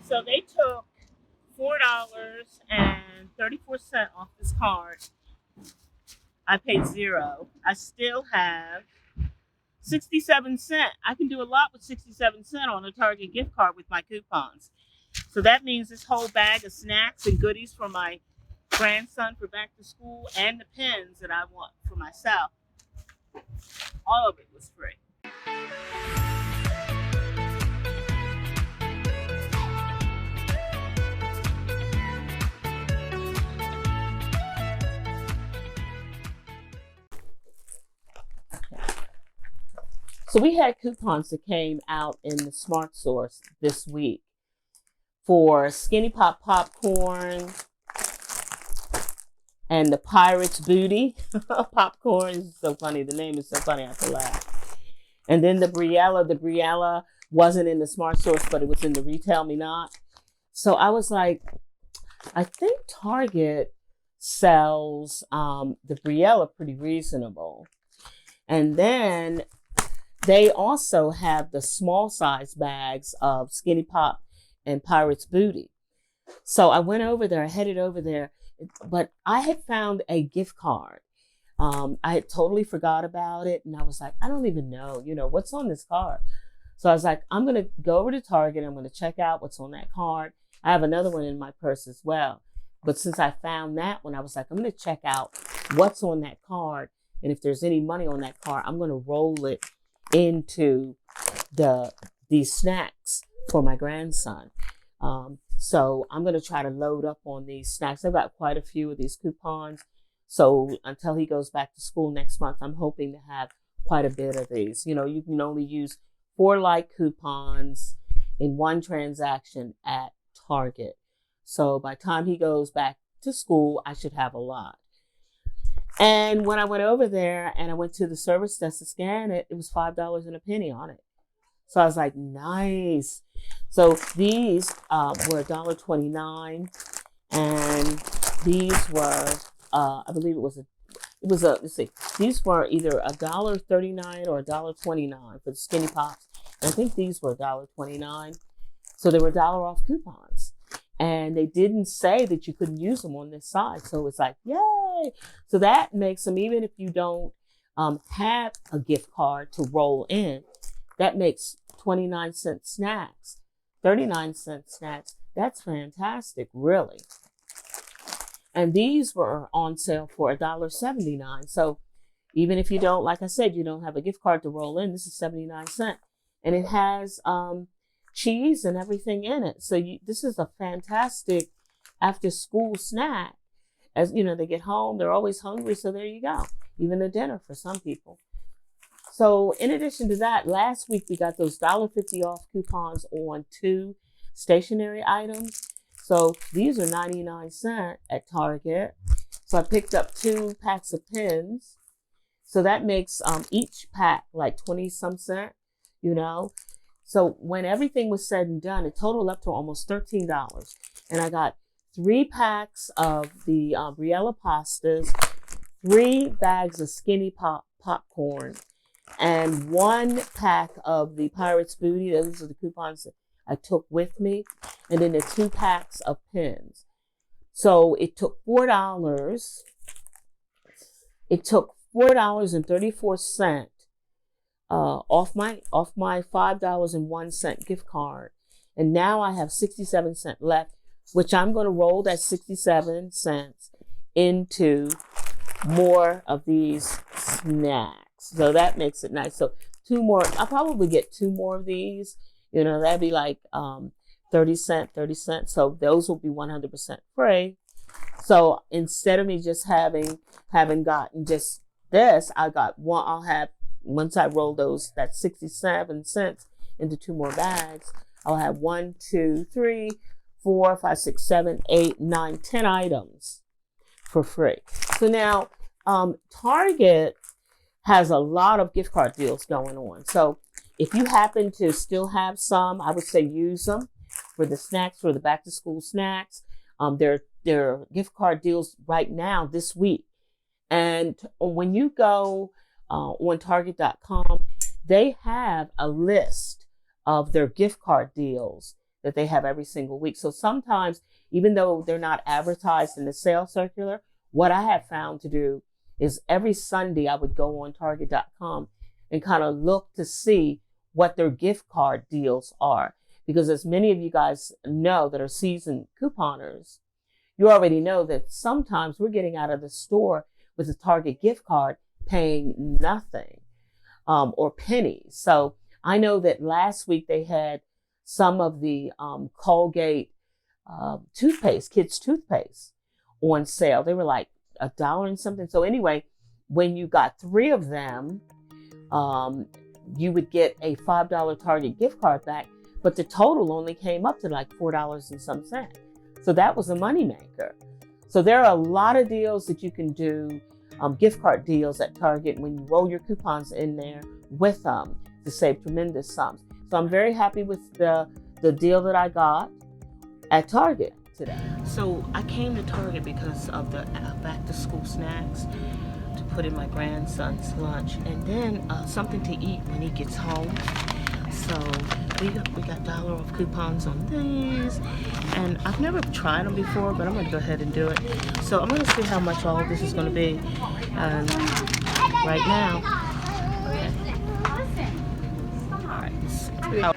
So they took $4.34 off this card. I paid zero. I still have 67 cents. I can do a lot with 67 cents on a Target gift card with my coupons. So that means this whole bag of snacks and goodies for my grandson for back to school and the pens that I want for myself, all of it was free. So we had coupons that came out in the Smart Source this week for Skinny Pop popcorn and the Pirate's Booty popcorn. Is so funny. The name is so funny. I have to laugh. And then the Briella. The Briella wasn't in the Smart Source, but it was in the Retail Me Not. So I was like, I think Target sells the Briella pretty reasonable. And then they also have the small size bags of Skinny Pop and Pirate's Booty. So I went over there, I headed over there, but I had found a gift card. I had totally forgot about it. And I was like, I don't even know, what's on this card. So I was like, I'm going to go over to Target. I'm going to check out what's on that card. I have another one in my purse as well. But since I found that one, I was like, I'm going to check out what's on that card. And if there's any money on that card, I'm going to roll it into these snacks for my grandson. So I'm going to try to load up on these snacks. I've got quite a few of these coupons. So until he goes back to school next month, I'm hoping to have quite a bit of these. You can only use 4 like coupons in one transaction at Target. So by the time he goes back to school, I should have a lot. And when I went over there and I went to the service desk to scan it, it was $5 and a penny on it. So I was like, nice. So these were $1.29, and these were, I believe let's see, these were either $1.39 or $1.29 for the Skinny Pops. And I think these were $1.29. So they were $1 off coupons. And they didn't say that you couldn't use them on this side. So it's like, yay. So that makes them, even if you don't have a gift card to roll in, that makes 29-cent snacks, 39-cent snacks. That's fantastic, really. And these were on sale for $1.79. So even if you don't, like I said, you don't have a gift card to roll in, this is 79 cents. And it has cheese and everything in it. So this is a fantastic after school snack. As they get home, they're always hungry. So there you go. Even a dinner for some people. So in addition to that, last week we got those $1.50 off coupons on 2 stationery items. So these are 99 cents at Target. So I picked up 2 packs of pens. So that makes each pack like 20 some cents, So when everything was said and done, it totaled up to almost $13. And I got 3 packs of the Briella pastas, 3 bags of Skinny Pop popcorn, and 1 pack of the Pirate's Booty. Those are the coupons that I took with me. And then the 2 packs of pens. So it took $4. It took $4.34 off my $5.01 gift card. And now I have 67 cents left, which I'm going to roll that 67 cents into more of these snacks. So that makes it nice. So 2 more, I'll probably get 2 more of these. That'd be like 30 cents. So those will be 100% free. So instead of me just having gotten just this, I got one. I'll have, once I roll that 67 cents into 2 more bags, I'll have 1, 2, 3, 4, 5, 6, 7, 8, 9, 10 items for free. So now Target has a lot of gift card deals going on. So if you happen to still have some, I would say use them for the snacks, for the back to school snacks. There are gift card deals right now this week. And when you go on Target.com, they have a list of their gift card deals that they have every single week. So sometimes, even though they're not advertised in the sales circular, what I have found to do is every Sunday I would go on Target.com and kind of look to see what their gift card deals are. Because as many of you guys know that are seasoned couponers, you already know that sometimes we're getting out of the store with a Target gift card paying nothing or pennies. So I know that last week they had some of the Colgate toothpaste, kids toothpaste on sale. They were like $1 and something. So anyway, when you got 3 of them, you would get a $5 Target gift card back, but the total only came up to like $4 and some cent. So that was a moneymaker. So there are a lot of deals that you can do, gift card deals at Target when you roll your coupons in there with them to save tremendous sums. So I'm very happy with the deal that I got at Target today. So I came to Target because of the back to school snacks to put in my grandson's lunch, and then something to eat when he gets home. So we got $1 off coupons on these, and I've never tried them before, but I'm going to go ahead and do it. So I'm going to see how much all of this is going to be right now. Okay. All right.